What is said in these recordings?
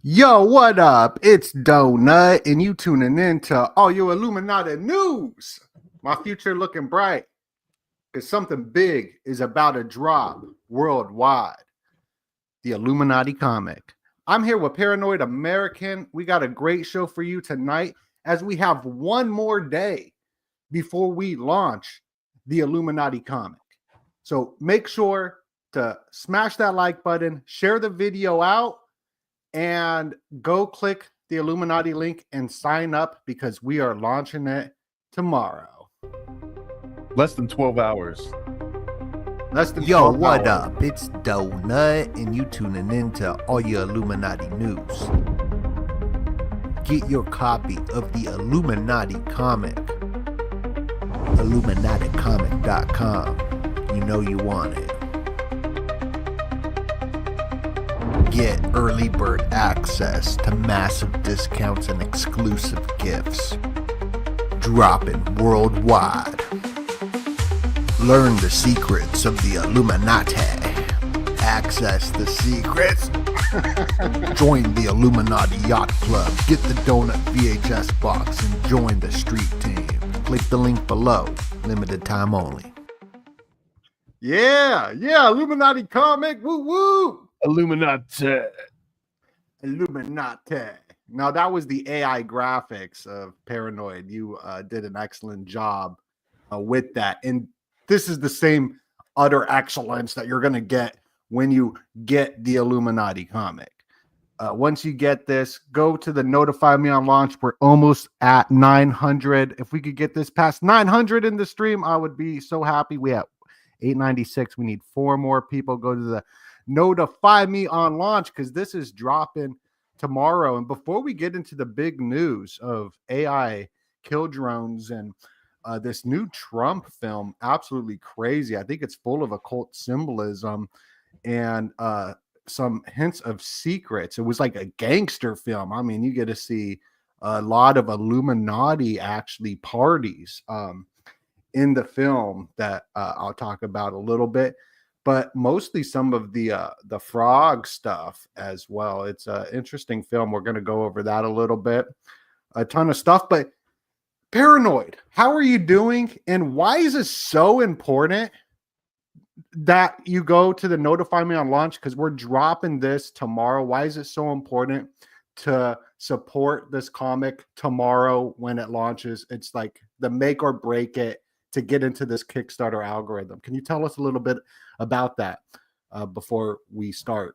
Yo, what up? It's Donut, and you tuning in to all your Illuminati news. My future looking bright because something big is about to drop worldwide. The Illuminati comic. I'm here with Paranoid American. We got a great show for you tonight as we have one more day before we launch the Illuminati comic. So make sure to smash that like button, share the video out, and go click the Illuminati link and sign up because we are launching it tomorrow. Less than 12 hours. Less than Yo, 12 what hours. up? It's Donut, and you tuning in to all your Illuminati news. Get your copy of the Illuminati comic. IlluminatiComic.com. You know you want it. Get early bird access to massive discounts and exclusive gifts. Dropping worldwide. Learn the secrets of the Illuminati. Access the secrets. Join the Illuminati Yacht Club. Get the Donut VHS box and join the street team. Click the link below. Limited time only. Yeah, Illuminati comic. Woo woo. Illuminati. Illuminati. Now that was the AI graphics of Paranoid. You did an excellent job with that, and this is the same utter excellence that you're going to get when you get the Illuminati comic. Once you get this, go to the notify me on launch. We're almost at 900. If we could get this past 900 in the stream, I would be so happy. We have 896. We need 4 more people. Go to the notify me on launch because this is dropping tomorrow. And before we get into the big news of AI kill drones and this new Trump film, absolutely crazy. I think it's full of occult symbolism and some hints of secrets. It was like a gangster film. I mean, you get to see a lot of Illuminati actually parties in the film that I'll talk about a little bit, but mostly some of the frog stuff as well. It's an interesting film. We're going to go over that a little bit. A ton of stuff, but Paranoid, how are you doing? And why is it so important that you go to the notify me on launch? Because we're dropping this tomorrow. Why is it so important to support this comic tomorrow when it launches? It's like the make or break it to get into this Kickstarter algorithm. Can you tell us a little bit about that before we start?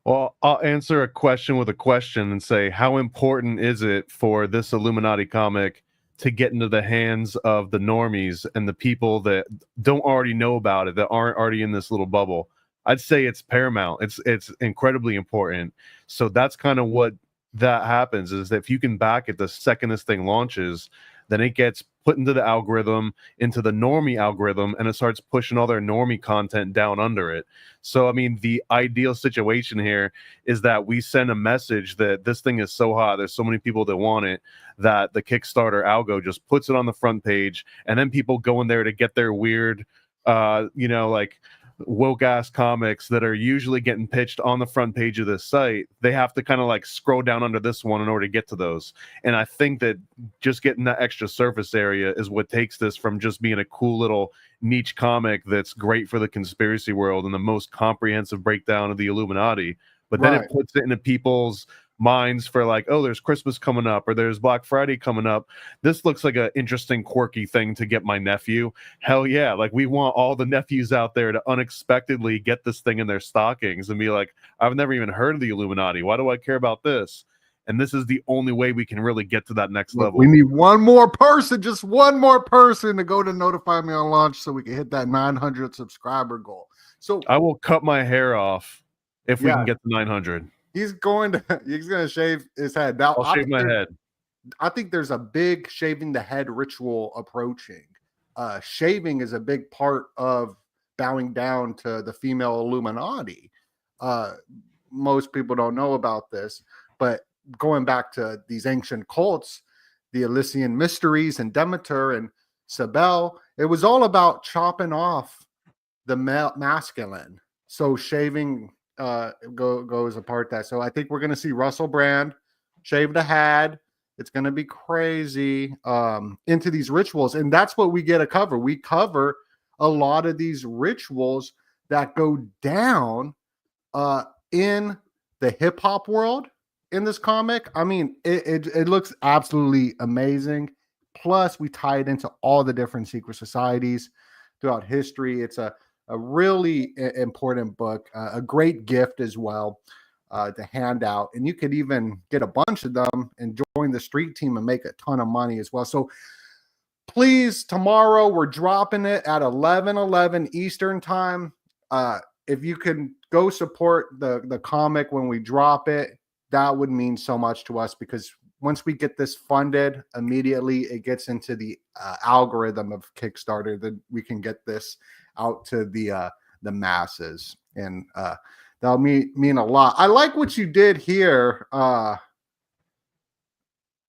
Well, I'll answer a question with a question and say, how important is it for this Illuminati comic to get into the hands of the normies and the people that don't already know about it, that aren't already in this little bubble? I'd say it's paramount. It's incredibly important. So that's kind of what that happens, is that if you can back it the second this thing launches, then it gets put into the algorithm, into the normie algorithm, and it starts pushing all their normie content down under it. So, I mean, the ideal situation here is that we send a message that this thing is so hot, there's so many people that want it, that the Kickstarter algo just puts it on the front page, and then people go in there to get their weird, like woke ass comics that are usually getting pitched on the front page of this site. They have to kind of like scroll down under this one in order to get to those. And I think that just getting that extra surface area is what takes this from just being a cool little niche comic that's great for the conspiracy world and the most comprehensive breakdown of the Illuminati, but then it puts it into people's minds for like, oh, there's Christmas coming up or there's Black Friday coming up. This looks like an interesting, quirky thing to get my nephew. Hell yeah. Like, we want all the nephews out there to unexpectedly get this thing in their stockings and be like, I've never even heard of the Illuminati. Why do I care about this? And this is the only way we can really get to that next level. We need one more person, just one more person to go to notify me on launch so we can hit that 900 subscriber goal. So I will cut my hair off if we can get to 900. He's going to shave his head. Now, I'll shave my head. I think there's a big shaving the head ritual approaching. Shaving is a big part of bowing down to the female Illuminati. Most people don't know about this, but going back to these ancient cults, the Elysian mysteries and Demeter and Cybele, it was all about chopping off the masculine. So shaving goes apart that. So I think we're going to see Russell Brand shave the head. It's going to be crazy into these rituals. And that's what we get to cover. We cover a lot of these rituals that go down in the hip hop world in this comic. I mean, it looks absolutely amazing. Plus, we tie it into all the different secret societies throughout history. It's a really important book, a great gift as well to hand out. And you could even get a bunch of them and join the street team and make a ton of money as well. So please, tomorrow we're dropping it at 11:11 Eastern time. If you can go support the comic when we drop it, that would mean so much to us, because once we get this funded, immediately it gets into the algorithm of Kickstarter, that we can get this out to the masses, and that'll mean a lot. I like what you did here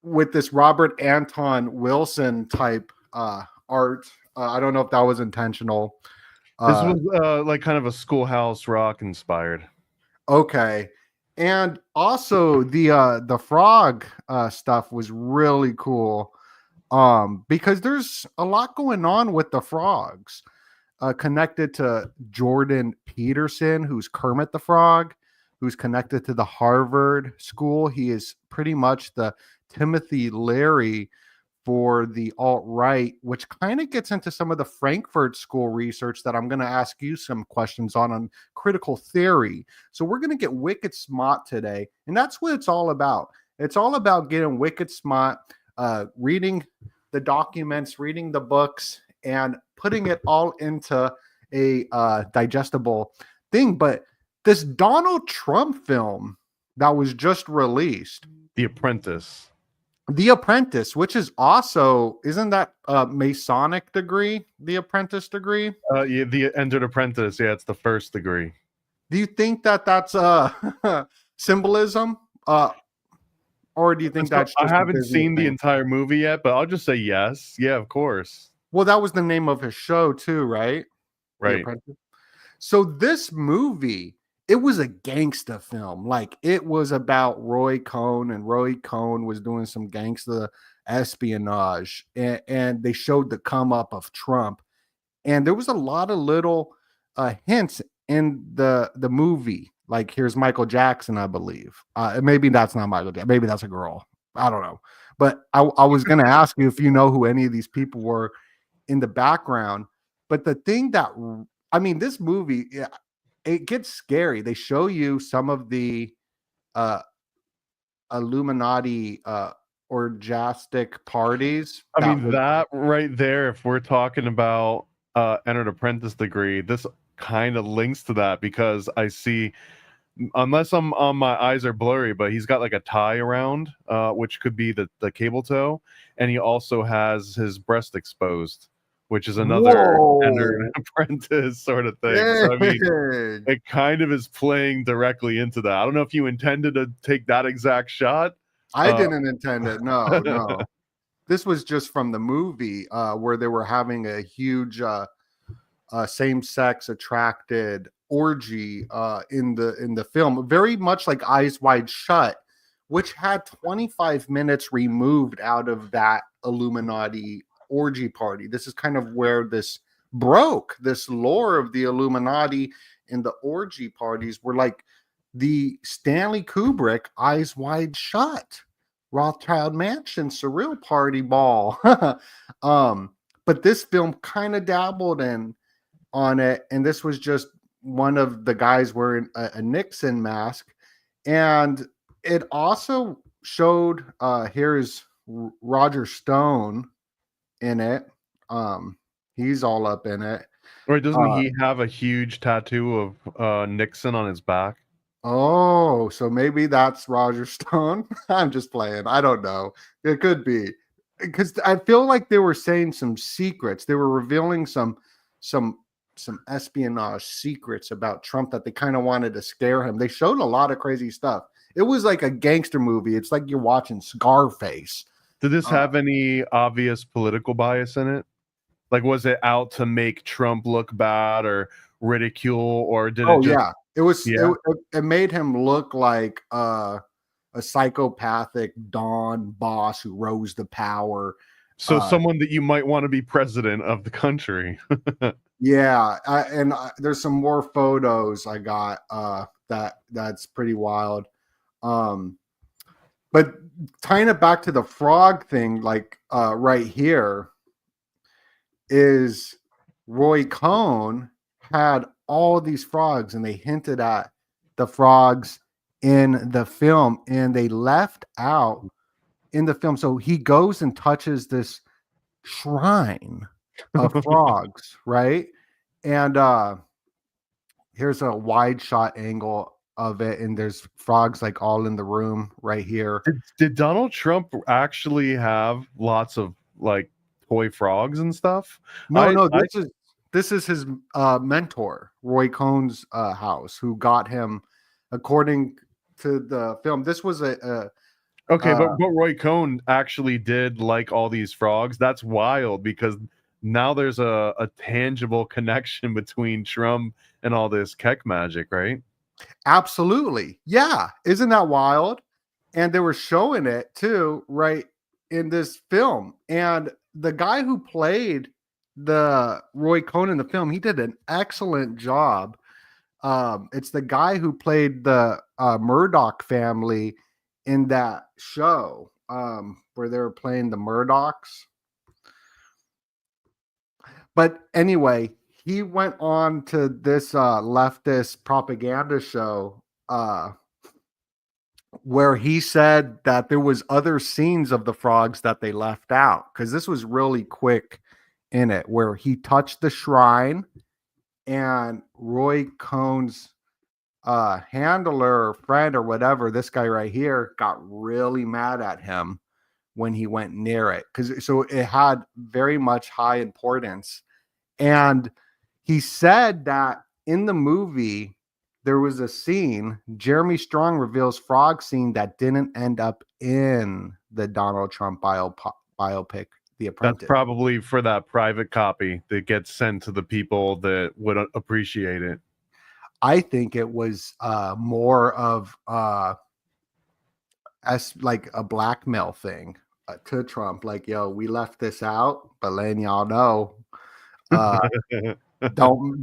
with this Robert Anton Wilson type art. I don't know if that was intentional. This was like kind of a Schoolhouse Rock inspired. Okay. And also the frog stuff was really cool because there's a lot going on with the frogs connected to Jordan Peterson, who's Kermit the Frog, who's connected to the Harvard School. He is pretty much the Timothy Leary for the alt-right, which kind of gets into some of the Frankfurt School research that I'm going to ask you some questions on critical theory. So we're going to get wicked smart today, and that's what it's all about. It's all about getting wicked smart, reading the documents, reading the books, and putting it all into a digestible thing. But this Donald Trump film that was just released, The Apprentice. The Apprentice, which is also, isn't that a Masonic degree, the Apprentice degree? Yeah, the Entered Apprentice. Yeah, it's the first degree. Do you think that that's symbolism? Or do you think that's just I haven't seen the entire movie yet, but I'll just say yes. Yeah, of course. Well, that was the name of his show too, right? Right. So this movie, it was a gangster film. Like, it was about Roy Cohn, and Roy Cohn was doing some gangster espionage, and they showed the come up of Trump, and there was a lot of little hints in the movie. Like, here's Michael Jackson, I believe. Maybe that's not Michael Jackson. Maybe that's a girl. I don't know. But I was going to ask you if you know who any of these people were in the background. But the thing that, I mean, this movie, it gets scary. They show you some of the Illuminati orgiastic parties. I mean, that right there, if we're talking about Entered Apprentice degree, this kind of links to that, because I see, unless my eyes are blurry, but he's got like a tie around, which could be the cable toe, and he also has his breast exposed, which is another Entered Apprentice sort of thing. So, I mean, it kind of is playing directly into that. I don't know if you intended to take that exact shot. I didn't intend it. No. This was just from the movie where they were having a huge same-sex attracted orgy in the film, very much like Eyes Wide Shut, which had 25 minutes removed out of that Illuminati orgy party. This is kind of where this broke. This lore of the Illuminati and the orgy parties were like the Stanley Kubrick Eyes Wide Shut, Rothschild Mansion surreal party ball. But this film kind of dabbled on it, and this was just one of the guys wearing a Nixon mask, and it also showed here's Roger Stone in it. He's all up in it. Or doesn't he have a huge tattoo of Nixon on his back? Oh, so maybe that's Roger Stone. I'm just playing. I don't know. It could be, because I feel like they were saying some secrets. They were revealing some espionage secrets about Trump that they kind of wanted to scare him. They showed a lot of crazy stuff. It was like a gangster movie. It's like you're watching Scarface. Did this have any obvious political bias in it? Like, was it out to make Trump look bad or ridicule, or did it just It was Yeah. it made him look like a psychopathic Don boss who rose to power. So someone that you might want to be president of the country. Yeah, there's some more photos I got that's pretty wild. But tying it back to the frog thing, like right here is Roy Cohn had all these frogs, and they hinted at the frogs in the film, and they left out in the film. So he goes and touches this shrine of frogs, right? And here's a wide shot angle of it, and there's frogs like all in the room right here. Did Donald Trump actually have lots of like toy frogs and stuff? No, this is his mentor, Roy Cohn's house, who got him, according to the film. This was okay, but Roy Cohn actually did like all these frogs. That's wild, because now there's a tangible connection between Trump and all this Keck magic, right? Absolutely. Yeah. Isn't that wild? And they were showing it too, right, in this film. And the guy who played the Roy Cohn in the film, he did an excellent job. It's the guy who played the Murdoch family in that show where they were playing the Murdochs. But anyway, he went on to this leftist propaganda show where he said that there was other scenes of the frogs that they left out, because this was really quick in it, where he touched the shrine, and Roy Cohn's handler or friend or whatever, this guy right here, got really mad at him when he went near it, because so it had very much high importance. And he said that in the movie there was a scene, Jeremy Strong reveals frog scene, that didn't end up in the Donald Trump biopic, The Apprentice. That's probably for that private copy that gets sent to the people that would appreciate it. I think it was more of as like a blackmail thing to Trump, like, yo, we left this out, but letting y'all know, don't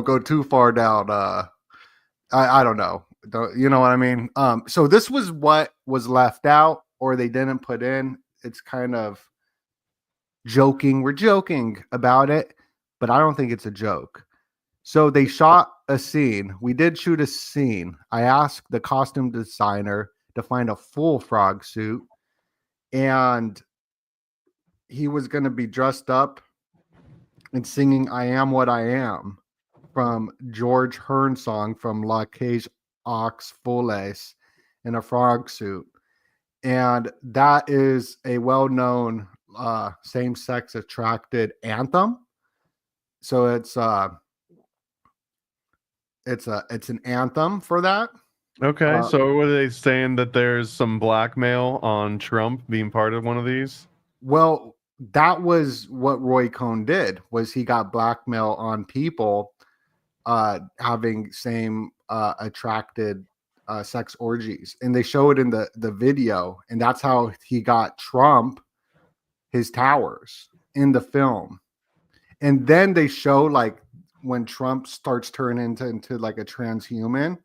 go too far down. I don't know. You know what I mean? So this was what was left out, or they didn't put in. It's kind of joking. We're joking about it, but I don't think it's a joke. So they shot a scene. We did shoot a scene. I asked the costume designer to find a full frog suit, and he was going to be dressed up and singing "I Am What I Am" from George Hearn song from La Cage aux Folles in a frog suit. And that is a well-known same-sex attracted anthem. So it's an anthem for that. Okay, so were they saying that there's some blackmail on Trump being part of one of these? Well, that was what Roy Cohn did, was he got blackmail on people having same attracted sex orgies, and they show it in the video, and that's how he got Trump his towers in the film. And then they show like when Trump starts turning into like a transhuman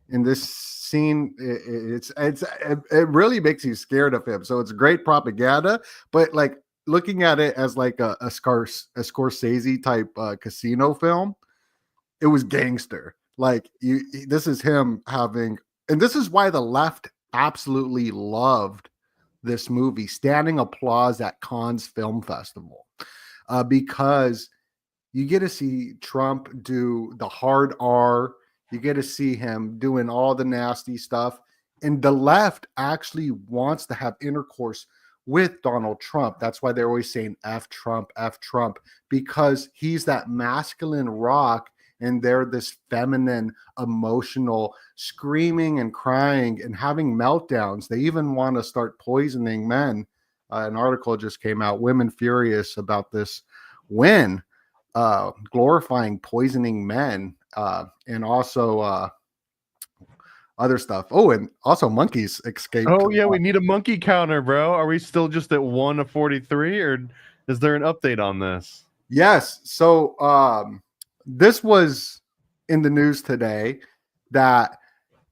in this scene. It really makes you scared of him. So it's great propaganda, but like looking at it as like a Scorsese type casino film, it was gangster. Like this is him having, and this is why the left absolutely loved this movie, standing applause at Cannes Film Festival, because you get to see Trump do the hard R. You get to see him doing all the nasty stuff. And the left actually wants to have intercourse with Donald Trump. That's why they're always saying F Trump, because he's that masculine rock, and they're this feminine, emotional, screaming and crying and having meltdowns. They even want to start poisoning men. An article just came out, Women Furious about this win glorifying poisoning men, and also other stuff. Oh, and also monkeys escaped. Oh yeah, we need a monkey counter, bro. Are we still just at 1 of 43, or is there an update on this? Yes. So this was in the news today that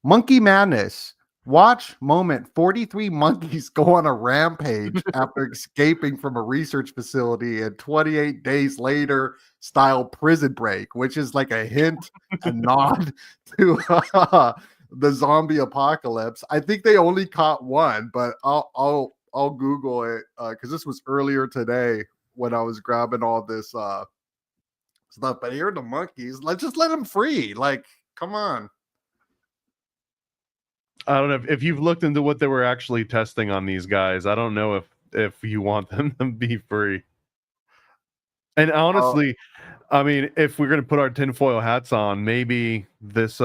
Monkey Madness. Watch moment 43 monkeys go on a rampage after escaping from a research facility and 28 days later style prison break, which is like a hint, a nod to the zombie apocalypse. I think they only caught one, but I'll Google it because this was earlier today when I was grabbing all this stuff. But here are the monkeys. Let's just let them free. Like, come on. I don't know if you've looked into what they were actually testing on these guys. I don't know if you want them to be free. And honestly, I mean, if we're gonna put our tinfoil hats on, maybe this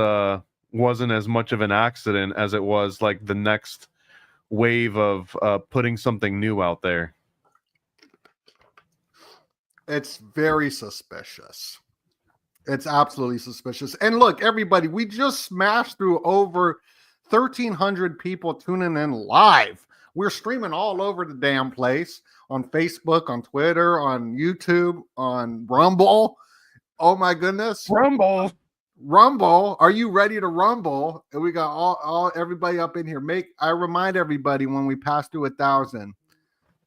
wasn't as much of an accident as it was like the next wave of putting something new out there. It's very suspicious. It's absolutely suspicious. And look, everybody, we just smashed through over 1,300 people tuning in live. We're streaming all over the damn place on Facebook, on Twitter, on YouTube, on Rumble. Oh my goodness. Rumble. Are you ready to rumble? And we got all everybody up in here. I remind everybody when we pass through 1,000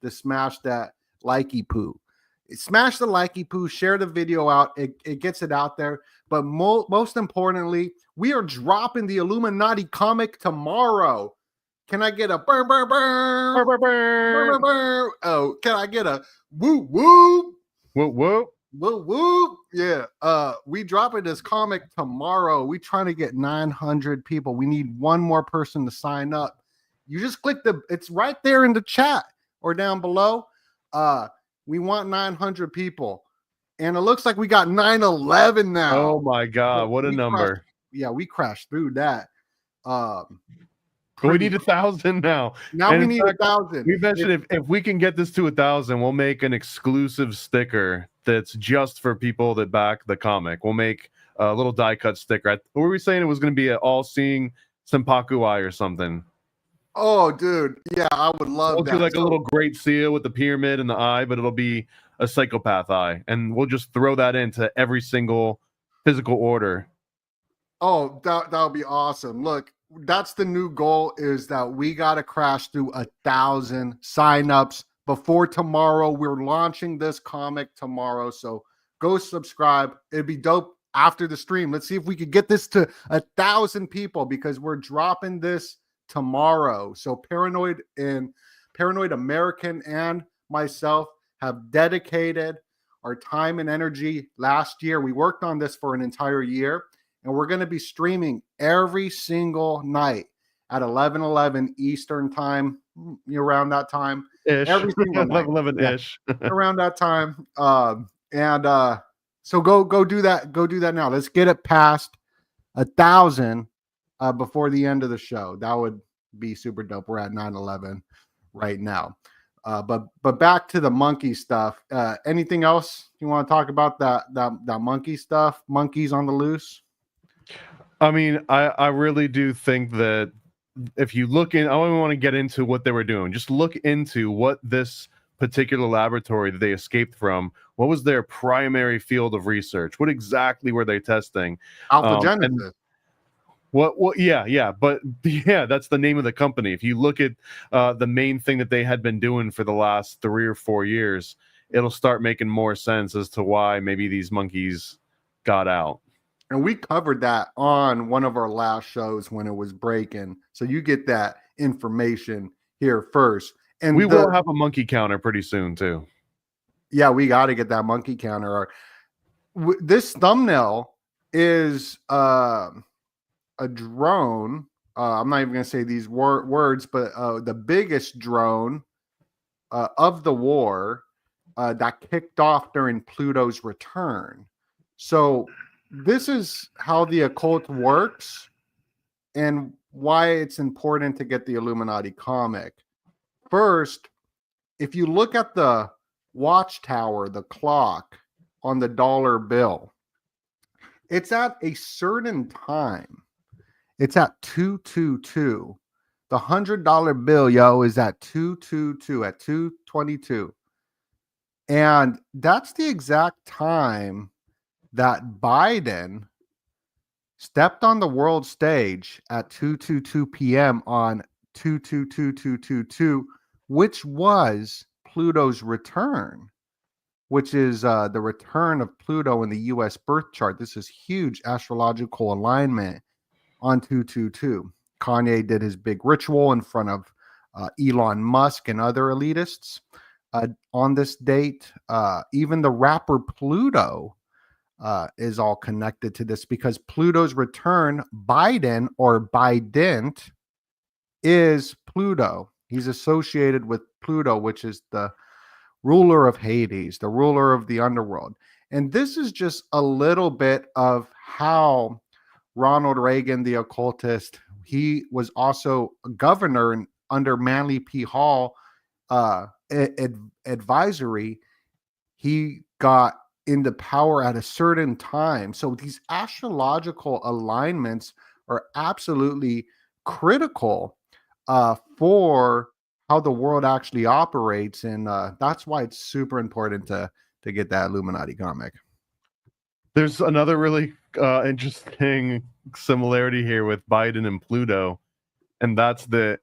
to smash that likey poo. Smash the likey poo, share the video out. It gets it out there. But most importantly, we are dropping the Illuminati comic tomorrow. Can I get a burr, burr, burr, burr, burr, burr, burr? Oh, can I get a woo, woo? Whoop, whoop. Woo, woo. Yeah. We dropping this comic tomorrow. We trying to get 900 people. We need one more person to sign up. You just click it's right there in the chat or down below. We want 900 people. And it looks like we got 911 now. Oh my God, what a number. We crashed through that. We need 1,000 now. Now we need 1,000. We mentioned if we can get this to 1,000, we'll make an exclusive sticker that's just for people that back the comic. We'll make a little die cut sticker. What were we saying? It was going to be an all-seeing Senpaku eye or something. Oh, dude. Yeah, I would love that. We'll do like a little great seal with the pyramid and the eye, but it'll be a psychopath eye. And we'll just throw that into every single physical order. Oh, that would be awesome. Look, that's the new goal, is that we got to crash through 1,000 signups before tomorrow. We're launching this comic tomorrow. So go subscribe. It'd be dope after the stream. Let's see if we could get this to 1,000 people, because we're dropping this tomorrow. So Paranoid American and myself have dedicated our time and energy last year. We worked on this for an entire year, and we're going to be streaming every single night at 11:11 Eastern time, around that time. Ish. Every single night. 11-ish. Around that time. So go do that. Go do that now. Let's get it past 1,000 before the end of the show. That would be super dope. We're at 911 right now. But back to the monkey stuff. Anything else you want to talk about that monkey stuff? Monkeys on the loose? I mean, I really do think that if you look in, I don't even want to get into what they were doing. Just look into what this particular laboratory that they escaped from, what was their primary field of research? What exactly were they testing? Alpha Genesis. Yeah, that's the name of the company. If you look at the main thing that they had been doing for the last 3 or 4 years, it'll start making more sense as to why maybe these monkeys got out. And we covered that on one of our last shows when it was breaking. So you get that information here first. And we will have a monkey counter pretty soon too. Yeah, we got to get that monkey counter. This thumbnail is a drone. I'm not even going to say these words, but the biggest drone of the war that kicked off during Pluto's return. So this is how the occult works and why it's important to get the Illuminati comic. First, if you look at the watchtower, the clock, on the dollar bill. It's at a certain time. It's at 222. The $100 bill, yo, is at 222, at 222. And that's the exact time that Biden stepped on the world stage at 2:22 p.m. on 222222, which was Pluto's return, which is the return of Pluto in the U.S. birth chart. This is huge astrological alignment on 222. Kanye did his big ritual in front of Elon Musk and other elitists on this date. Even the rapper Pluto is all connected to this because Pluto's return, Biden or Biden, is Pluto. He's associated with Pluto, which is the ruler of Hades, the ruler of the underworld. And this is just a little bit of how Ronald Reagan, the occultist, he was also a governor under Manly P. Hall advisory. He got into power at a certain time. So these astrological alignments are absolutely critical for how the world actually operates. And that's why it's super important to get that Illuminati comic. There's another really interesting similarity here with Biden and Pluto, and that's that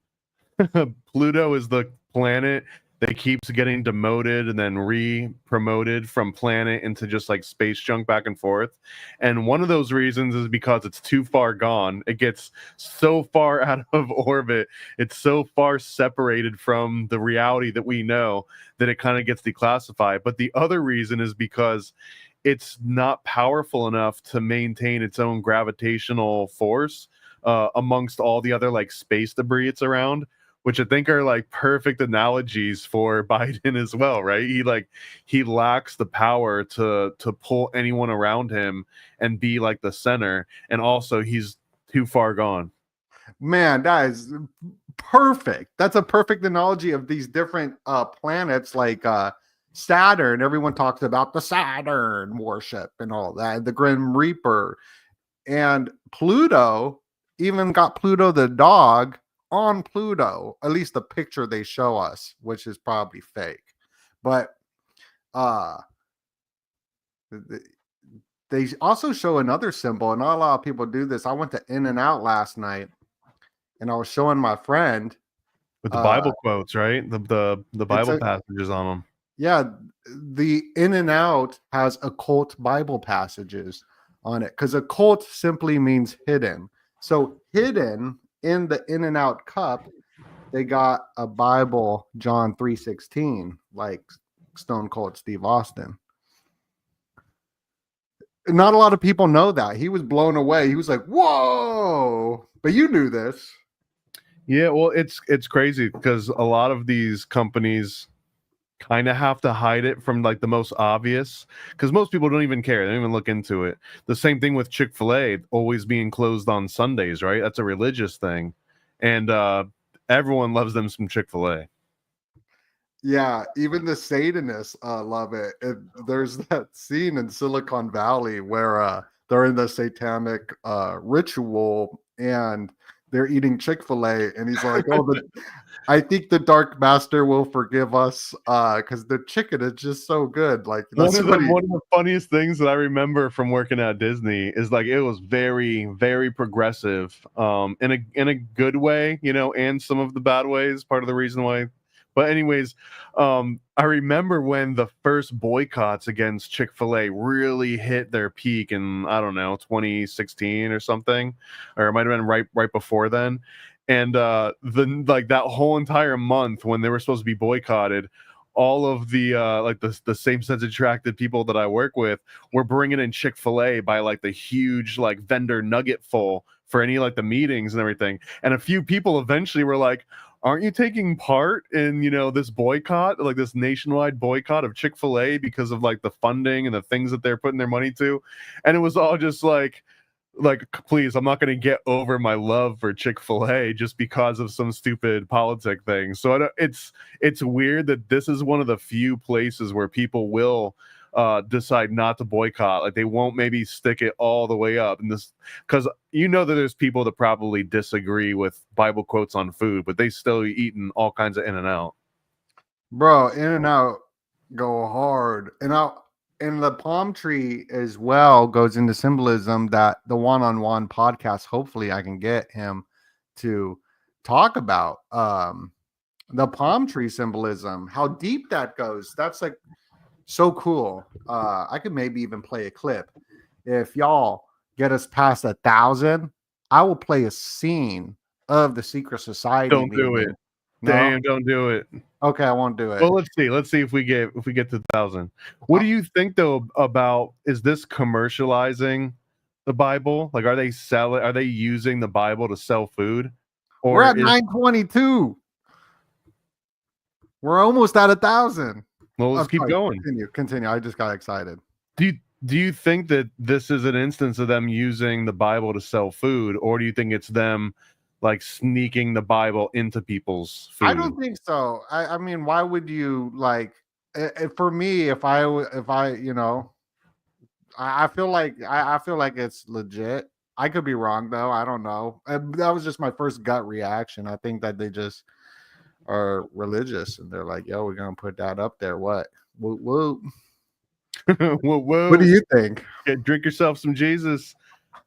Pluto is the planet that keeps getting demoted and then re-promoted from planet into just like space junk back and forth. And one of those reasons is because it's too far gone. It gets so far out of orbit. It's so far separated from the reality that we know that it kind of gets declassified. But the other reason is because it's not powerful enough to maintain its own gravitational force amongst all the other like space debris it's around, which I think are like perfect analogies for Biden as well, right? He lacks the power to pull anyone around him and be like the center, and also he's too far gone. Man, that is perfect. That's a perfect analogy of these different planets, like Saturn. Everyone talks about the Saturn worship and all that, the Grim Reaper. And Pluto, even got Pluto the dog on Pluto, at least the picture they show us, which is probably fake. But they also show another symbol, and not a lot of people do this. I went to In-N-Out last night, and I was showing my friend with the Bible quotes, right? The Bible passages on them. Yeah, the In-N-Out has occult Bible passages on it because occult simply means hidden. So hidden in the In-N-Out cup, they got a Bible, John 3:16, like Stone Cold Steve Austin. Not a lot of people know that. He was blown away. He was like, "Whoa!" But you knew this. Yeah, well, it's crazy because a lot of these companies kind of have to hide it from like the most obvious, because most people don't even care. They don't even look into it. The same thing with Chick-fil-A always being closed on Sundays, right? That's a religious thing. And everyone loves them some Chick-fil-A. Yeah, even the Satanists love it. There's that scene in Silicon Valley where they're in the satanic ritual and they're eating Chick-fil-A, and he's like, "Oh, I think the Dark Master will forgive us because the chicken is just so good." Like one of the funniest things that I remember from working at Disney is like it was very, very progressive, in a good way, you know, and some of the bad ways. Part of the reason why. But anyways, I remember when the first boycotts against Chick-fil-A really hit their peak in, I don't know, 2016 or something, or it might have been right before then. And that whole entire month when they were supposed to be boycotted, all of the same-sex attracted people that I work with were bringing in Chick-fil-A by like the huge like vendor nugget full for any like the meetings and everything. And a few people eventually were like, "Aren't you taking part in, you know, this boycott, like this nationwide boycott of Chick-fil-A because of like the funding and the things that they're putting their money to?" And it was all just like, please, I'm not going to get over my love for Chick-fil-A just because of some stupid politic thing. So it's weird that this is one of the few places where people will decide not to boycott. Like they won't maybe stick it all the way up. And this, because you know that there's people that probably disagree with Bible quotes on food, but they still eating all kinds of In-N-Out. Bro, In-N-Out go hard. And the palm tree as well goes into symbolism that the one-on-one podcast, hopefully I can get him to talk about the palm tree symbolism, how deep that goes. That's like so cool. I could maybe even play a clip. If y'all get us past 1,000, I will play a scene of the secret society. Don't do it. No? Damn, don't do it. Okay, I won't do it. Well, let's see if we get to 1,000. What do you think though about, is this commercializing the Bible? Like, are they using the Bible to sell food? Or we're at 922. We're almost at 1,000. Well, let's keep going. Continue. I just got excited. Do you think that this is an instance of them using the Bible to sell food, or do you think it's them like sneaking the Bible into people's food? I don't think so. I mean, why would you like? For me, if I you know, I feel like it's legit. I could be wrong though. I don't know. That was just my first gut reaction. I think that they just are religious and they're like, "Yo, we're gonna put that up there." What? Whoa. Whoa. What do you think? Drink yourself some Jesus.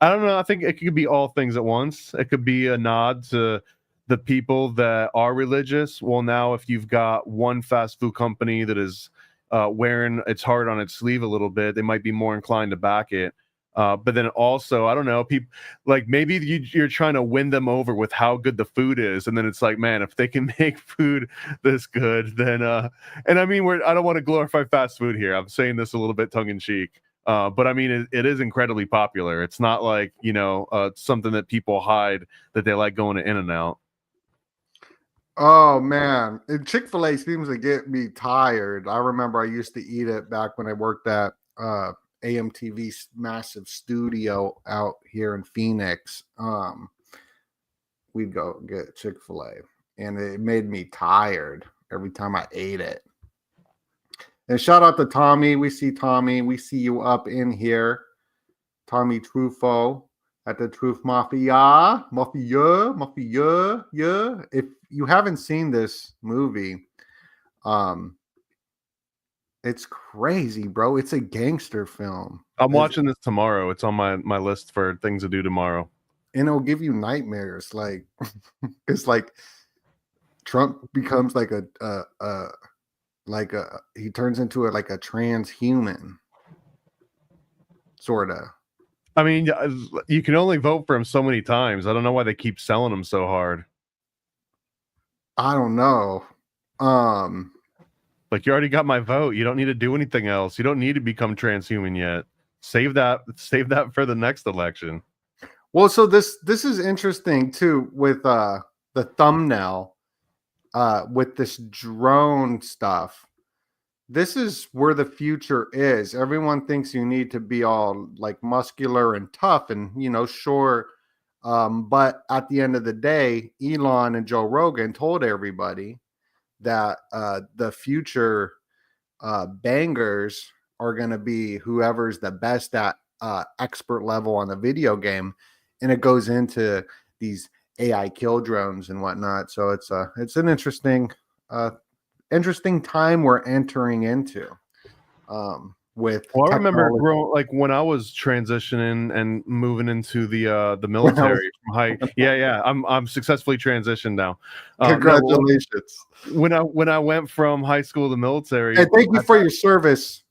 I don't know. I think it could be all things at once. It could be a nod to the people that are religious. Well, now if you've got one fast food company that is wearing its heart on its sleeve a little bit, they might be more inclined to back it. But then also, I don't know, people like maybe you're trying to win them over with how good the food is, and then it's like, man, if they can make food this good, then and I mean, I don't want to glorify fast food here. I'm saying this a little bit tongue in cheek, but I mean, it is incredibly popular. It's not like, you know, something that people hide that they like going to In-N-Out. Oh man, Chick-fil-A seems to get me tired. I remember I used to eat it back when I worked at AMTV's massive studio out here in Phoenix. We'd go get Chick-fil-A and it made me tired every time I ate it. And shout out to Tommy. We see Tommy. We see you up in here. Tommy Truffaut at the Truth Mafia. Yeah. If you haven't seen this movie, it's crazy, bro. It's a gangster film. I'm watching this tomorrow. It's on my list for things to do tomorrow. And it'll give you nightmares. Like it's like Trump becomes like he turns into a transhuman, sort of. I mean, you can only vote for him so many times. I don't know why they keep selling him so hard. I don't know. Like, you already got my vote. You don't need to do anything else. You don't need to become transhuman yet. Save that for the next election. Well, so this is interesting too with the thumbnail with this drone stuff. This is where the future is. Everyone thinks you need to be all like muscular and tough and, you know, sure. But at the end of the day, Elon and Joe Rogan told everybody that the future bangers are going to be whoever's the best at expert level on the video game. And it goes into these AI kill drones and whatnot. So it's an interesting time we're entering into. I remember like when I was transitioning and moving into the military from high. Yeah. I'm successfully transitioned now. Congratulations. When I went from high school to military. Hey, thank you for your service,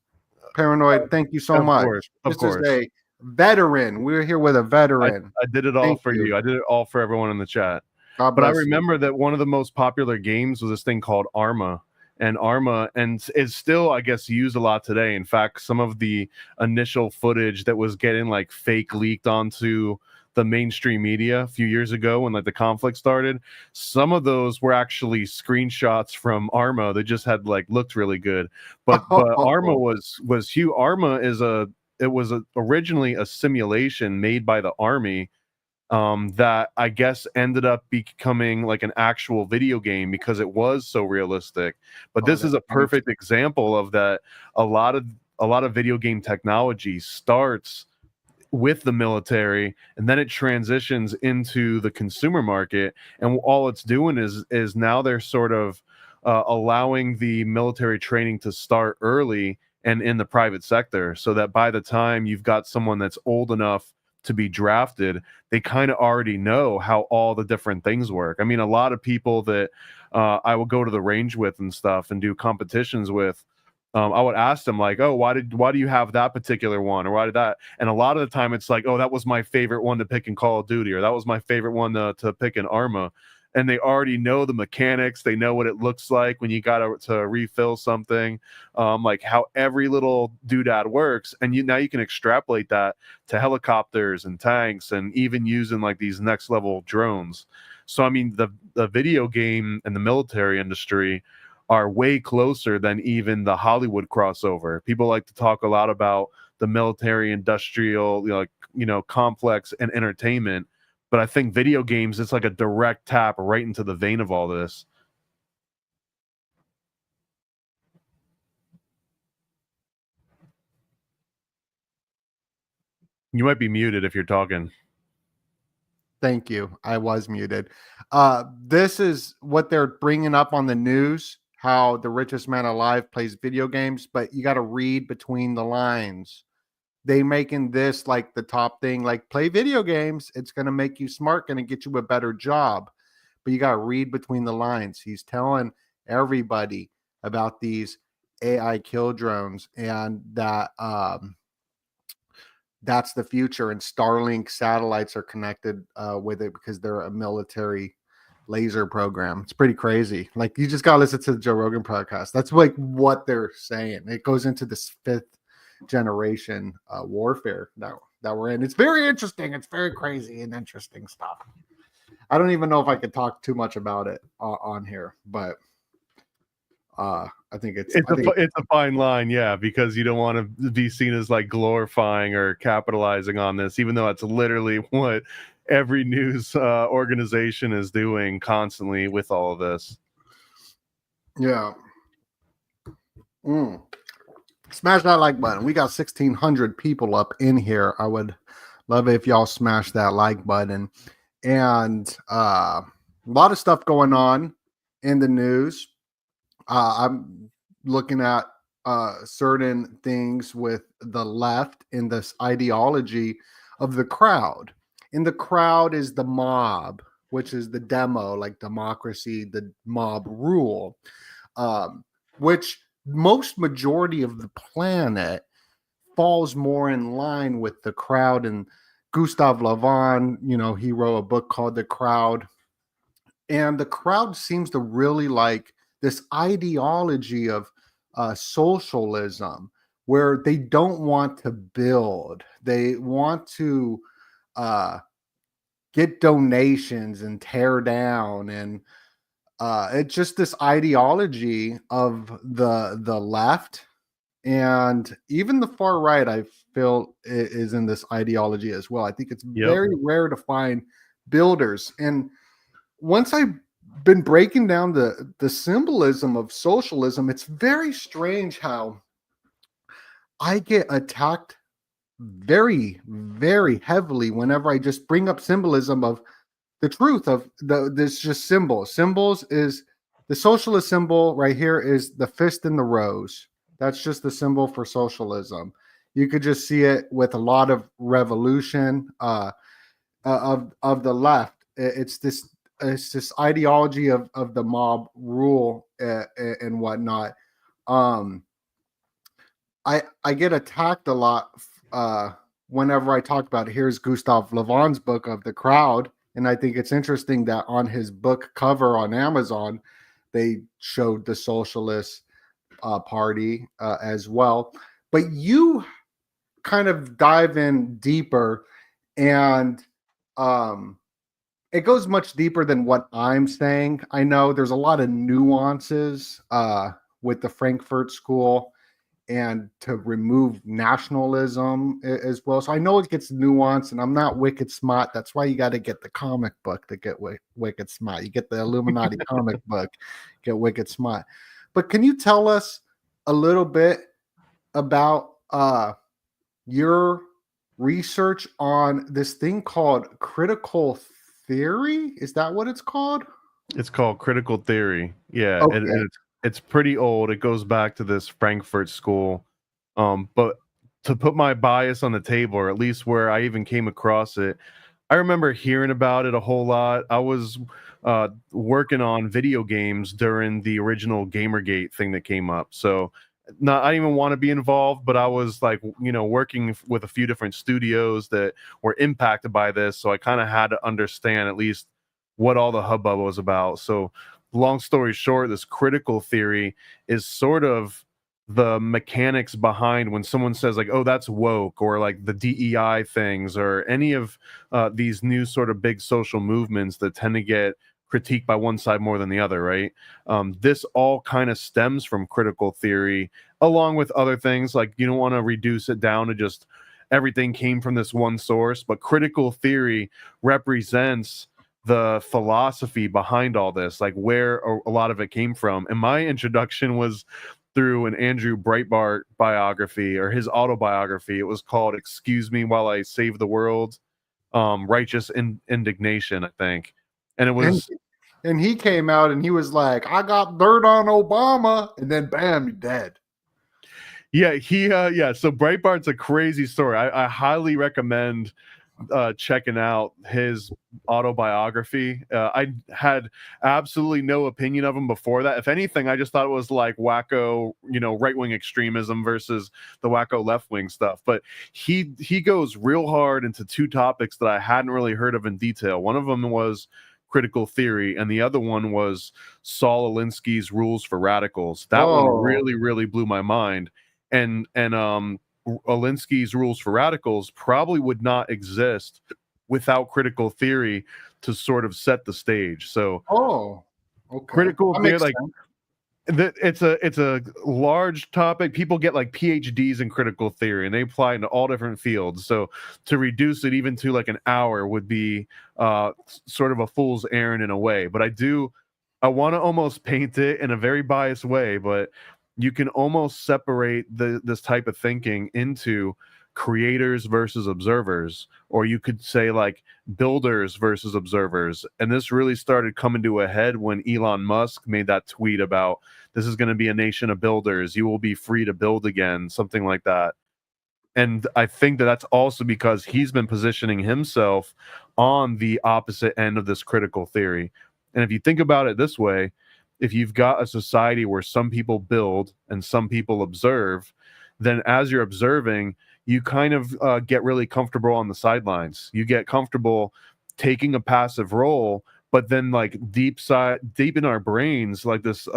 Paranoid. Thank you so much. Of course. Is a veteran. We're here with a veteran. I did it all for you. I did it all for everyone in the chat. But I remember that one of the most popular games was this thing called Arma. And Arma is still, I guess, used a lot today. In fact, some of the initial footage that was getting like fake leaked onto the mainstream media a few years ago when like the conflict started, some of those were actually screenshots from Arma that just had like looked really good. But Arma was huge. Arma was originally a simulation made by the Army that I guess ended up becoming like an actual video game because it was so realistic. But this is a perfect example of that. A lot of a lot of video game technology starts with the military, and then it transitions into the consumer market, and all it's doing is now they're sort of allowing the military training to start early and in the private sector, so that by the time you've got someone that's old enough to be drafted, they kind of already know how all the different things work. I mean, a lot of people that I will go to the range with and stuff and do competitions with, I would ask them like, oh, why do you have that particular one, or why did that? And a lot of the time it's like, oh, that was my favorite one to pick in Call of Duty, or that was my favorite one to pick in Arma. And they already know the mechanics. They know what it looks like when you got to refill something, like how every little doodad works. And now you can extrapolate that to helicopters and tanks, and even using like these next level drones. So I mean, the video game and the military industry are way closer than even the Hollywood crossover. People like to talk a lot about the military industrial, complex and entertainment, but I think video games, it's like a direct tap right into the vein of all this. You might be muted if you're talking. Thank you. I was muted. This is what they're bringing up on the news, how the richest man alive plays video games, but you got to read between the lines. They making this like the top thing, like play video games. It's going to make you smart, going to get you a better job. But you got to read between the lines. He's telling everybody about these AI kill drones, and that that's the future. And Starlink satellites are connected with it because they're a military laser program. It's pretty crazy. Like, you just got to listen to the Joe Rogan podcast. That's like what they're saying. It goes into this 5th generation warfare that we're in. It's very interesting. It's very crazy and interesting stuff. I don't even know if I could talk too much about it on here, but I think it's a fine line, yeah, because you don't want to be seen as like glorifying or capitalizing on this, even though it's literally what every news organization is doing constantly with all of this. Yeah. Smash that like button. We got 1,600 people up in here. I would love it if y'all smash that like button. And a lot of stuff going on in the news. I'm looking at certain things with the left in this ideology of the crowd. And the crowd is the mob, which is the demo, like democracy, the mob rule, which most majority of the planet falls more in line with the crowd. And Gustav Le Bon, he wrote a book called The Crowd. And the crowd seems to really like this ideology of socialism, where they don't want to build. They want to get donations and tear down. And it's just this ideology of the left, and even the far right, I feel, is in this ideology as well. I think it's very rare to find builders. And once I've been breaking down the symbolism of socialism, it's very strange how I get attacked very, very heavily whenever I just bring up symbolism of the truth of this just symbols. Symbols is the socialist symbol right here is the fist in the rose. That's just the symbol for socialism. You could just see it with a lot of revolution of the left. It's this ideology of the mob rule and whatnot. I get attacked a lot whenever I talk about it. Here's Gustav Le Bon's book of The Crowd. And I think it's interesting that on his book cover on Amazon, they showed the Socialist Party as well. But you kind of dive in deeper, and it goes much deeper than what I'm saying. I know there's a lot of nuances with the Frankfurt School, and to remove nationalism as well. So I know it gets nuanced, and I'm not wicked smart. That's why you got to get the comic book to get wicked smart. You get the Illuminati comic book, get wicked smart. But can you tell us a little bit about your research on this thing called critical theory? Is that what it's called? It's called critical theory. Yeah, Okay. it's pretty old. It goes back to this Frankfurt school. But to put my bias on the table, or at least where I even came across it, I remember hearing about it a whole lot. I was working on video games during the original Gamergate thing that came up. So not I didn't even want to be involved, but I was like, working with a few different studios that were impacted by this. So I kind of had to understand at least what all the hubbub was about. So long story short, this critical theory is sort of the mechanics behind when someone says like, oh, that's woke, or like the DEI things, or any of these new sort of big social movements that tend to get critiqued by one side more than the other, right? This all kind of stems from critical theory, along with other things. Like, you don't want to reduce it down to just everything came from this one source, but critical theory represents the philosophy behind all this, like where a lot of it came from. And my introduction was through an Andrew Breitbart biography, or his autobiography. It was called "Excuse Me While I Save the World," Righteous Indignation, I think. And it was And he came out and he was like, I got dirt on Obama, and then bam, you're dead. So Breitbart's a crazy story. I highly recommend checking out his autobiography. I had absolutely no opinion of him before that. If anything, I just thought it was like wacko, right-wing extremism versus the wacko left-wing stuff. But he goes real hard into two topics that I hadn't really heard of in detail. One of them was critical theory, and the other one was Saul Alinsky's Rules for Radicals. That one really, really blew my mind. And Alinsky's Rules for Radicals probably would not exist without critical theory to sort of set the stage. So, okay. Critical That theory, makes like it's a large topic. People get like PhDs in critical theory, and they apply into all different fields. So, to reduce it even to like an hour would be sort of a fool's errand in a way. But I want to almost paint it in a very biased way, but you can almost separate this type of thinking into creators versus observers, or you could say like builders versus observers. And this really started coming to a head when Elon Musk made that tweet about this is going to be a nation of builders. You will be free to build again, something like that. And I think that that's also because he's been positioning himself on the opposite end of this critical theory. And if you think about it this way, if you've got a society where some people build and some people observe, then as you're observing, you kind of get really comfortable on the sidelines. You get comfortable taking a passive role, but then like deep in our brains, like this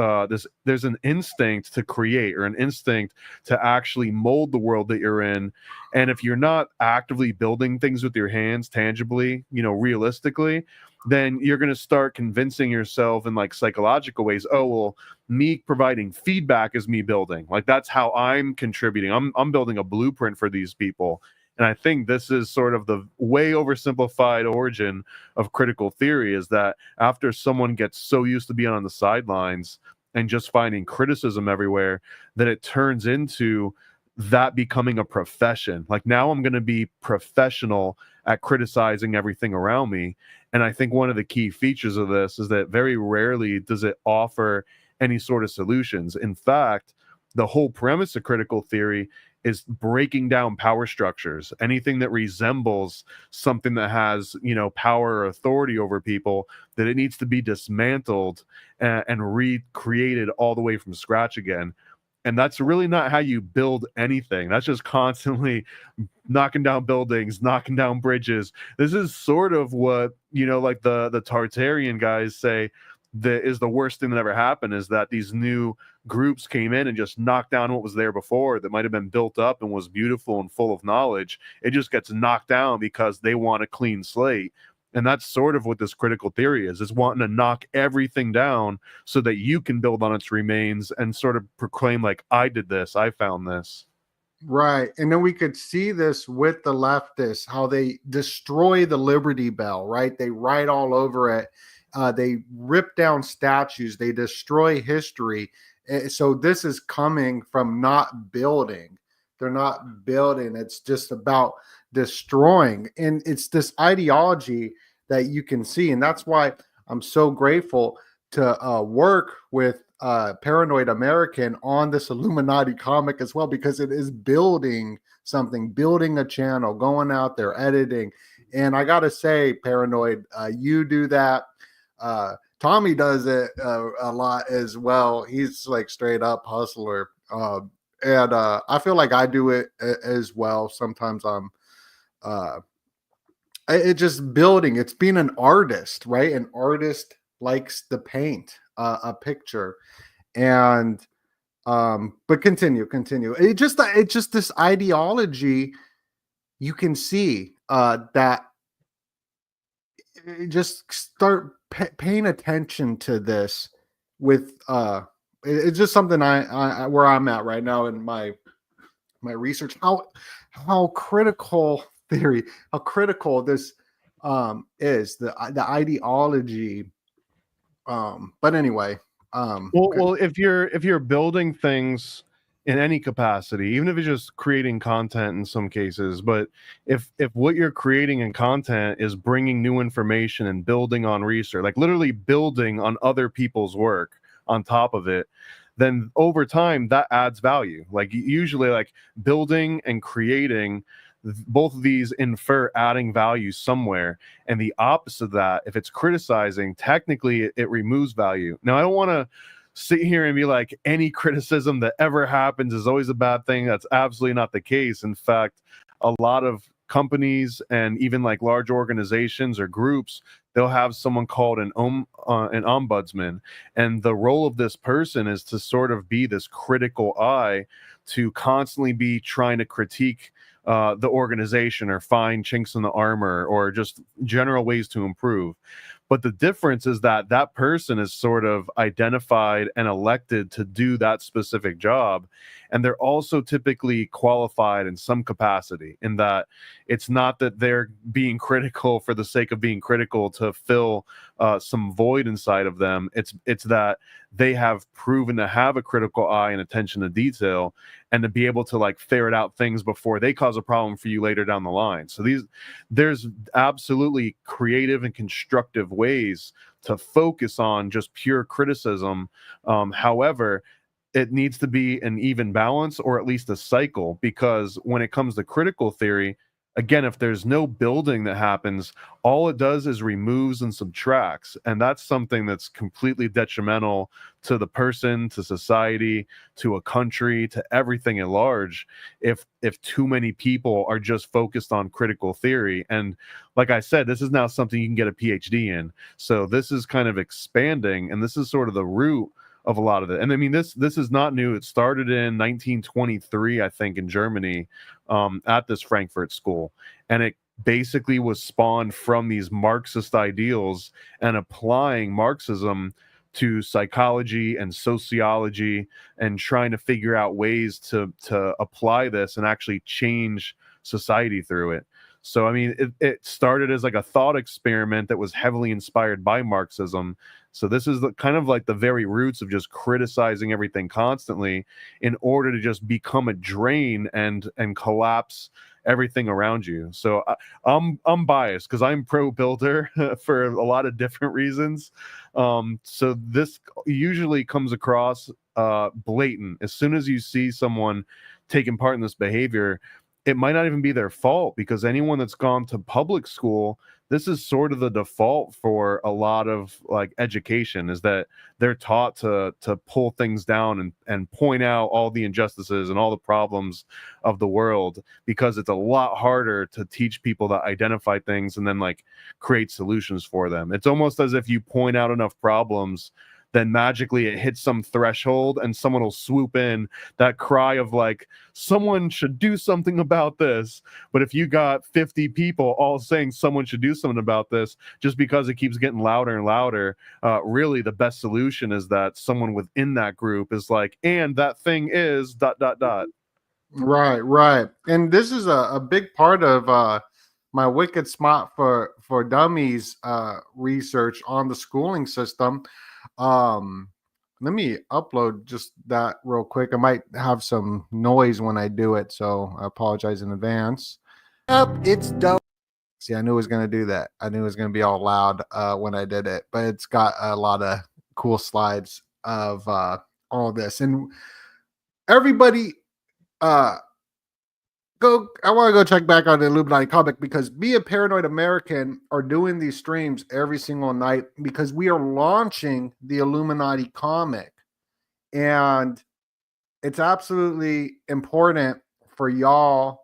there's an instinct to create, or an instinct to actually mold the world that you're in. And if you're not actively building things with your hands tangibly, realistically, then you're going to start convincing yourself in like psychological ways, oh, well, me providing feedback is me building. Like that's how I'm contributing. I'm building a blueprint for these people. And I think this is sort of the way oversimplified origin of critical theory, is that after someone gets so used to being on the sidelines and just finding criticism everywhere, that it turns into that becoming a profession. Like now I'm going to be professional at criticizing everything around me. And I think one of the key features of this is that very rarely does it offer any sort of solutions. In fact, the whole premise of critical theory is breaking down power structures. Anything that resembles something that has, power or authority over people, that it needs to be dismantled and recreated all the way from scratch again. And that's really not how you build anything. That's just constantly knocking down buildings, knocking down bridges. This is sort of what, like the Tartarian guys say that is the worst thing that ever happened, is that these new groups came in and just knocked down what was there before that might have been built up and was beautiful and full of knowledge. It just gets knocked down because they want a clean slate. And that's sort of what this critical theory is wanting to knock everything down so that you can build on its remains and sort of proclaim like, I did this, I found this. Right. And then we could see this with the leftists, how they destroy the Liberty Bell, right? They write all over it. They rip down statues. They destroy history. So this is coming from not building. They're not building. It's just about destroying. And it's this ideology that you can see. And that's why I'm so grateful to work with Paranoid American on this Illuminati comic as well, because it is building something, building a channel, going out there, editing. And I got to say, Paranoid, you do that. Tommy does it a lot as well. He's like straight up hustler. And I feel like I do it as well. Sometimes I'm it just building. It's being an artist, right? An artist likes to paint a picture. And but continue. It's just this ideology. You can see that just start paying attention to this with it's just something I where I'm at right now in my research, how critical theory, how critical this is, the ideology. But anyway, well, if you're building things in any capacity, even if it's just creating content in some cases, but if what you're creating in content is bringing new information and building on research, like literally building on other people's work on top of it, then over time that adds value. Like usually, like building and creating, both of these infer adding value somewhere. And the opposite of that, if it's criticizing, technically it removes value. Now, I don't want to sit here and be like any criticism that ever happens is always a bad thing. That's absolutely not the case. In fact, a lot of companies and even like large organizations or groups, they'll have someone called an ombudsman, and the role of this person is to sort of be this critical eye, to constantly be trying to critique the organization or find chinks in the armor or just general ways to improve. But the difference is that that person is sort of identified and elected to do that specific job. And they're also typically qualified in some capacity, in that it's not that they're being critical for the sake of being critical to fill some void inside of them. It's that they have proven to have a critical eye and attention to detail, and to be able to like ferret out things before they cause a problem for you later down the line. So there's absolutely creative and constructive ways to focus on just pure criticism. However, it needs to be an even balance, or at least a cycle, because when it comes to critical theory, again, if there's no building that happens, all it does is removes and subtracts. And that's something that's completely detrimental to the person, to society, to a country, to everything at large, if too many people are just focused on critical theory. And like I said, this is now something you can get a PhD in. So this is kind of expanding, and this is sort of the root of a lot of it. And I mean, this is not new. It started in 1923, I think, in Germany, at this Frankfurt school. And it basically was spawned from these Marxist ideals and applying Marxism to psychology and sociology, and trying to figure out ways to apply this and actually change society through it. So, I mean, it started as like a thought experiment that was heavily inspired by Marxism. So this is kind of like the very roots of just criticizing everything constantly in order to just become a drain and collapse everything around you. So I'm biased because I'm pro builder for a lot of different reasons. So this usually comes across blatant. As soon as you see someone taking part in this behavior, it might not even be their fault, because anyone that's gone to public school, this is sort of the default for a lot of like education, is that they're taught to pull things down and point out all the injustices and all the problems of the world, because it's a lot harder to teach people to identify things and then like create solutions for them. It's almost as if you point out enough problems, then magically it hits some threshold and someone will swoop in, that cry of like, someone should do something about this. But if you got 50 people all saying someone should do something about this, just because it keeps getting louder and louder, really the best solution is that someone within that group is like, and that thing is ... Right. And this is a big part of my Wicked Smart for Dummies research on the schooling system. Let me upload just that real quick. I might have some noise when I do it, so I apologize in advance. Yep, it's dope. See, I knew it was going to do that. I knew it was going to be all loud when I did it, but it's got a lot of cool slides of all this. And everybody, I want to go check back on the Illuminati comic, because me and Paranoid American are doing these streams every single night because we are launching the Illuminati comic. And it's absolutely important for y'all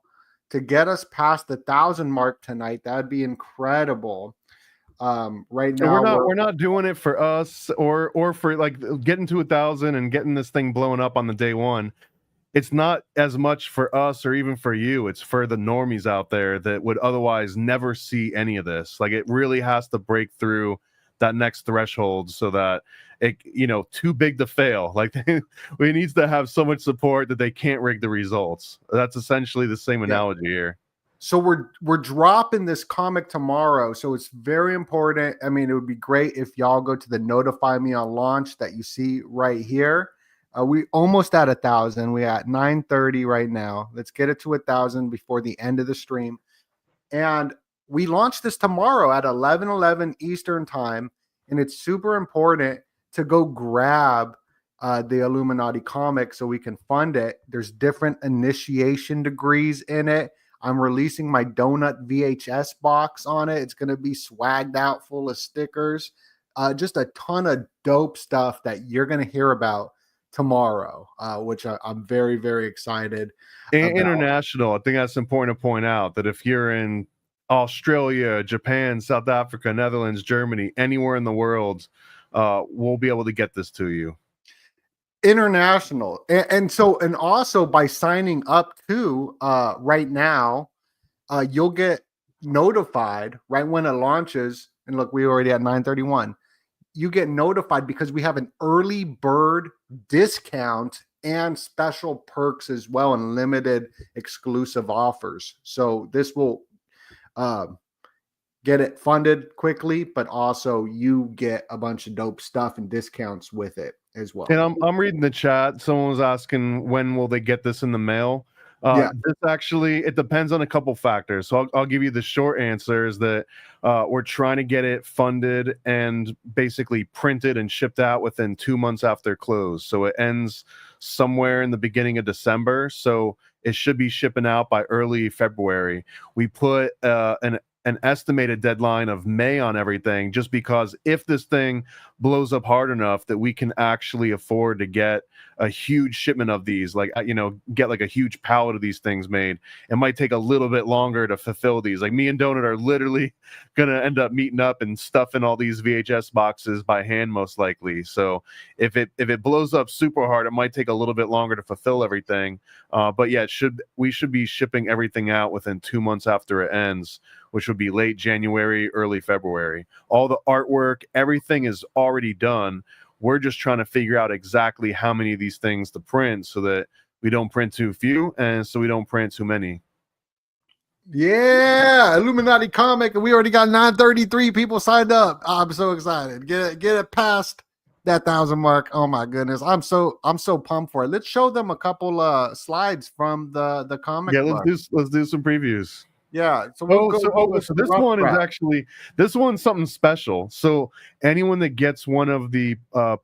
to get us past the 1,000 mark tonight. That'd be incredible. Right So now, we're not doing it for us or for like getting to 1,000 and getting this thing blowing up on the day one. It's not as much for us or even for you. It's for the normies out there that would otherwise never see any of this. Like, it really has to break through that next threshold so that it, too big to fail. Like, we needs to have so much support that they can't rig the results. That's essentially the same analogy here. So we're dropping this comic tomorrow. So it's very important. I mean, it would be great if y'all go to the notify me on launch that you see right here. We almost at 1,000. We at 930 right now. Let's get it to 1,000 before the end of the stream. And we launch this tomorrow at 11:11 Eastern time. And it's super important to go grab the Illuminati comic so we can fund it. There's different initiation degrees in it. I'm releasing my donut VHS box on it. It's going to be swagged out full of stickers. Just a ton of dope stuff that you're going to hear about tomorrow, which I'm very, very excited about. International. I think that's important to point out that if you're in Australia, Japan, South Africa, Netherlands, Germany, anywhere in the world, we'll be able to get this to you. International. And also by signing up to right now, you'll get notified right when it launches. And look, we already at 931. You get notified because we have an early bird discount and special perks as well, and limited exclusive offers. So this will get it funded quickly, but also you get a bunch of dope stuff and discounts with it as well. And I'm reading the chat. Someone was asking, when will they get this in the mail? This actually, it depends on a couple factors. So I'll give you the short answer is that we're trying to get it funded and basically printed and shipped out within 2 months after close. So it ends somewhere in the beginning of December. So it should be shipping out by early February. We put an estimated deadline of May on everything, just because if this thing blows up hard enough that we can actually afford to get a huge shipment of these, like, get like a huge pallet of these things made, it might take a little bit longer to fulfill these. Like, me and Donut are literally going to end up meeting up and stuffing all these VHS boxes by hand, most likely. So if it blows up super hard, it might take a little bit longer to fulfill everything. But yeah, we should be shipping everything out within 2 months after it ends, which would be late January, early February. All the artwork, everything is already done. We're just trying to figure out exactly how many of these things to print so that we don't print too few and so we don't print too many. Yeah, Illuminati comic, and we already got 933 people signed up. I'm so excited. Get it past that 1,000 mark. Oh my goodness, I'm so pumped for it. Let's show them a couple slides from the comic. Yeah, let's do some previews. Yeah. So this one's something special. So anyone that gets one of the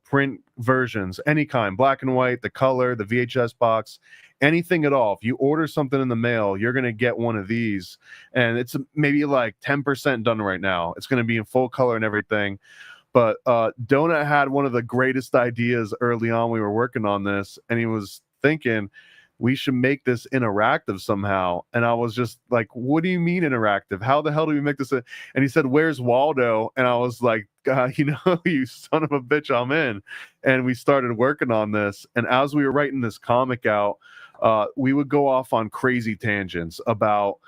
print versions, any kind, black and white, the color, the VHS box, anything at all, if you order something in the mail, you're going to get one of these. And it's maybe like 10% done right now. It's going to be in full color and everything. But Donut had one of the greatest ideas early on. We were working on this, and he was thinking, we should make this interactive somehow. And I was just like, what do you mean interactive? How the hell do we make this? And he said, where's Waldo? And I was like, you son of a bitch, I'm in. And we started working on this. And as we were writing this comic out, we would go off on crazy tangents about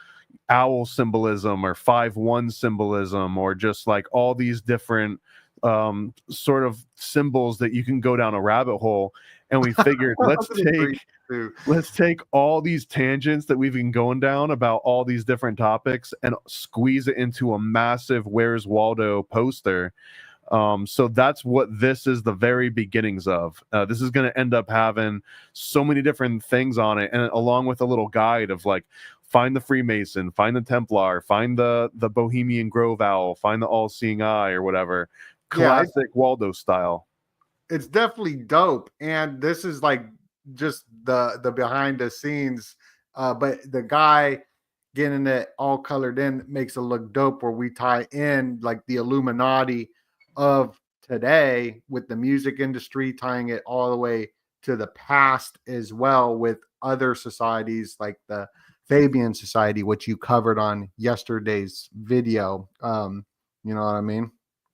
owl symbolism or 5-1 symbolism, or just like all these different sort of symbols that you can go down a rabbit hole. And we figured, let's take all these tangents that we've been going down about all these different topics and squeeze it into a massive Where's Waldo poster. So that's what this is the very beginnings of. This is going to end up having so many different things on it, and along with a little guide of like, find the Freemason, find the Templar, find the Bohemian Grove Owl, find the All-Seeing Eye, or whatever. Classic Waldo style. It's definitely dope, and this is like just the behind the scenes, but the guy getting it all colored in makes it look dope, where we tie in like the Illuminati of today with the music industry, tying it all the way to the past as well, with other societies like the Fabian Society, which you covered on yesterday's video. You know what I mean?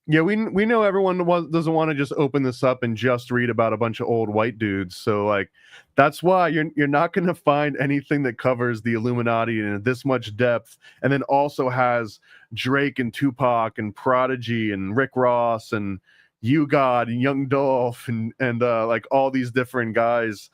Yeah, we know everyone doesn't want to just open this up and just read about a bunch of old white dudes. So like, that's why you're not going to find anything that covers the Illuminati in this much depth, and then also has Drake and Tupac and Prodigy and Rick Ross and U-God and Young Dolph and like all these different guys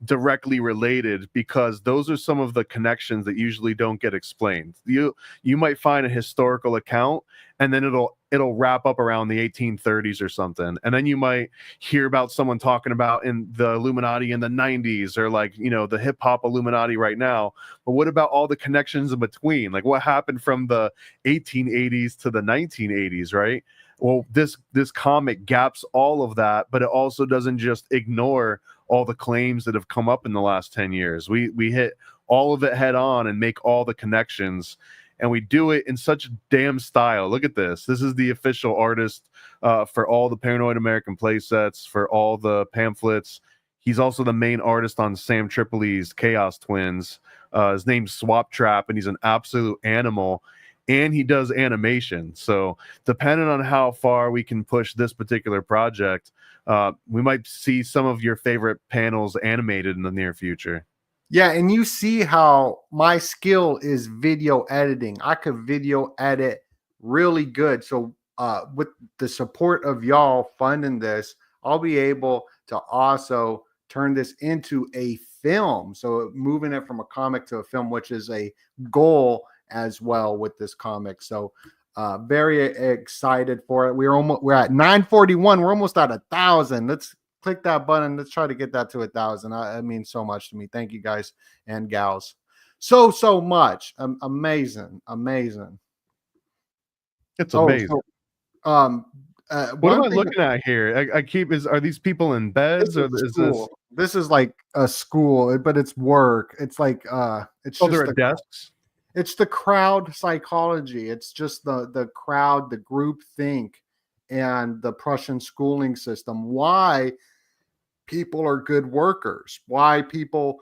directly related, because those are some of the connections that usually don't get explained. You might find a historical account, and then it'll wrap up around the 1830s or something, and then you might hear about someone talking about in the Illuminati in the 90s, or like, you know, the hip-hop Illuminati right now. But what about all the connections in between? Like, what happened from the 1880s to the 1980s, right? Well, this comic gaps all of that, but it also doesn't just ignore all the claims that have come up in the last 10 years. We hit all of it head on and make all the connections, and we do it in such damn style. Look at this. This is the official artist for all the Paranoid American play sets, for all the pamphlets. He's also the main artist on Sam Tripoli's Chaos Twins. His name's Swap Trap, and he's an absolute animal. And he does animation. So depending on how far we can push this particular project, we might see some of your favorite panels animated in the near future. Yeah, and you see how my skill is video editing. I could video edit really good. So with the support of y'all funding this, I'll be able to also turn this into a film. So moving it from a comic to a film, which is a goal as well with this comic. So very excited for it. We're at 941. We're almost at 1,000. Let's click that button. Let's try to get that to 1,000. It means so much to me. Thank you guys and gals so much. Amazing. It's amazing. What am I looking at here? Are these people in beds, or is this? This is like a school, but it's work. It's like it's just they're at desks. It's the crowd psychology. It's just the crowd, the group think, and the Prussian schooling system. Why people are good workers. Why people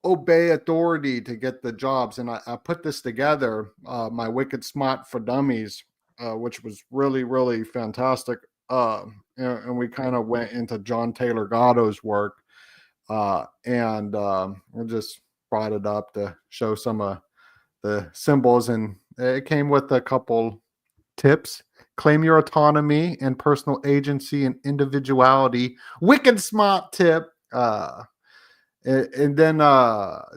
obey authority to get the jobs. And I put this together, my Wicked Smart for Dummies, which was really, really fantastic. And we kind of went into John Taylor Gatto's work, and we just brought it up to show some of the symbols, and it came with a couple tips. Claim your autonomy and personal agency and individuality. Wicked smart tip. And then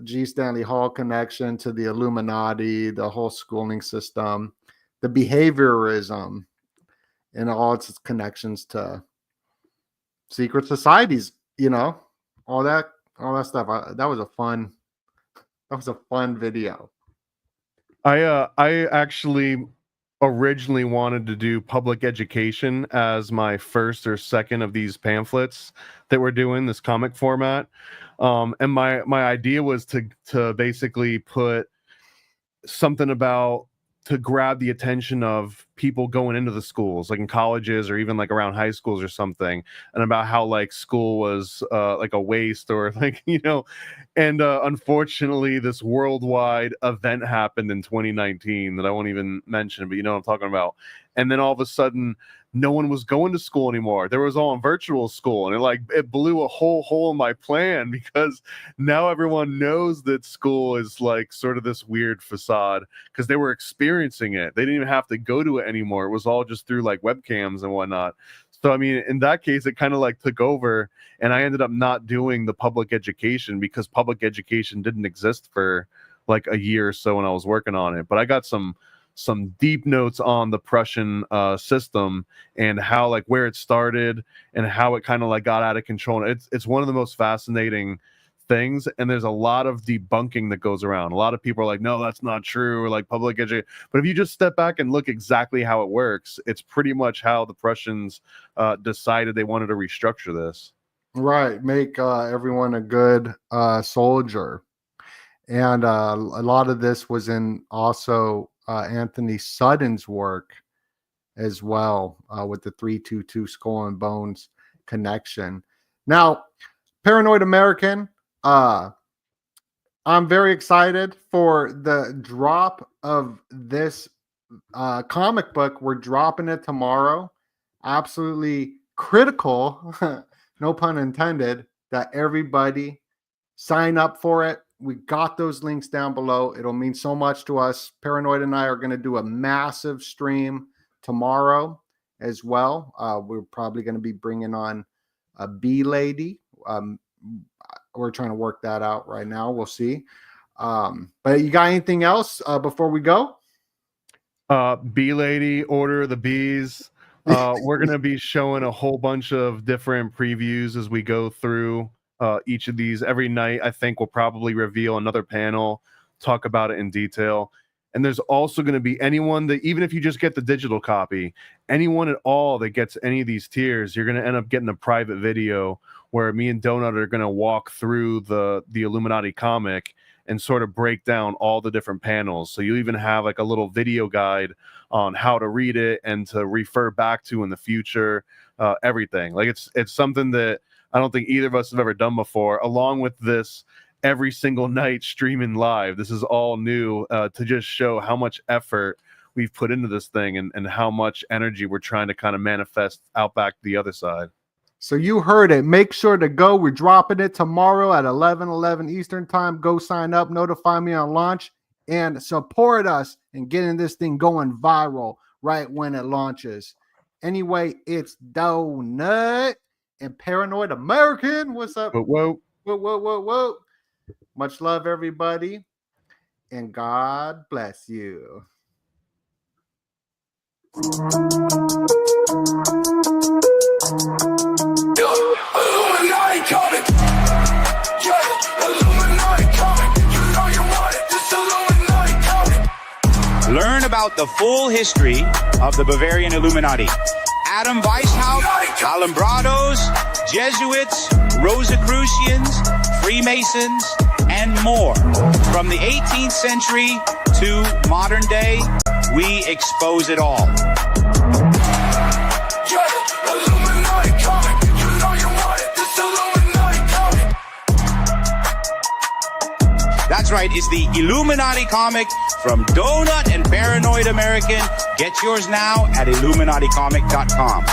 G. Stanley Hall connection to the Illuminati, the whole schooling system, the behaviorism, and all its connections to secret societies, you know, all that stuff. That was a fun video. I actually originally wanted to do public education as my first or second of these pamphlets that we're doing, this comic format. And my idea was to basically put something about, to grab the attention of people going into the schools, like in colleges or even like around high schools or something, and about how like school was like a waste, or like, you know. And unfortunately, this worldwide event happened in 2019 that I won't even mention, but you know what I'm talking about. And then all of a sudden, no one was going to school anymore. They was all in virtual school, and it blew a whole hole in my plan, because now everyone knows that school is like sort of this weird facade, because they were experiencing it. They didn't even have to go to it anymore. It was all just through like webcams and whatnot. So I mean, in that case, it kind of like took over, and I ended up not doing the public education because public education didn't exist for like a year or so when I was working on it. But I got some some deep notes on the Prussian system and how, like, where it started and how it kind of like got out of control. It's one of the most fascinating things, and there's a lot of debunking that goes around. A lot of people are like, no, that's not true, or like public education. But if you just step back and look exactly how it works, it's pretty much how the Prussians decided they wanted to restructure this. Right, make everyone a good soldier. And a lot of this was in also Anthony Sutton's work as well, with the 322 skull and bones connection. Now, Paranoid American, I'm very excited for the drop of this comic book. We're dropping it tomorrow. Absolutely critical, no pun intended, that everybody sign up for it. We got those links down below. It'll mean so much to us. Paranoid and I are going to do a massive stream tomorrow as well. We're probably going to be bringing on a B lady. We're trying to work that out right now. We'll see. But you got anything else before we go? B lady, order the bees. We're going to be showing a whole bunch of different previews as we go through each of these. Every night, I think we'll probably reveal another panel, talk about it in detail. And there's also going to be anyone that, even if you just get the digital copy, anyone at all that gets any of these tiers, you're going to end up getting a private video where me and Donut are going to walk through the Illuminati comic and sort of break down all the different panels. So you even have like a little video guide on how to read it and to refer back to in the future, everything. Like it's something that I don't think either of us have ever done before, along with this every single night streaming live. This is all new to just show how much effort we've put into this thing and how much energy we're trying to kind of manifest out back the other side. So you heard it. Make sure to go. We're dropping it tomorrow at 11 Eastern time. Go sign up, notify me on launch, and support us in getting this thing going viral right when it launches. Anyway, it's Donut and Paranoid American. What's up? Whoa. Much love, everybody, and God bless you. Illuminati coming. Yeah, Illuminati coming. You know you want it. This Illuminati coming. Learn about the full history of the Bavarian Illuminati. Adam Weishaupt, Alumbrados, Jesuits, Rosicrucians, Freemasons, and more. From the 18th century to modern day, we expose it all. That's right, it's the Illuminati comic from Donut and Paranoid American. Get yours now at IlluminatiComic.com.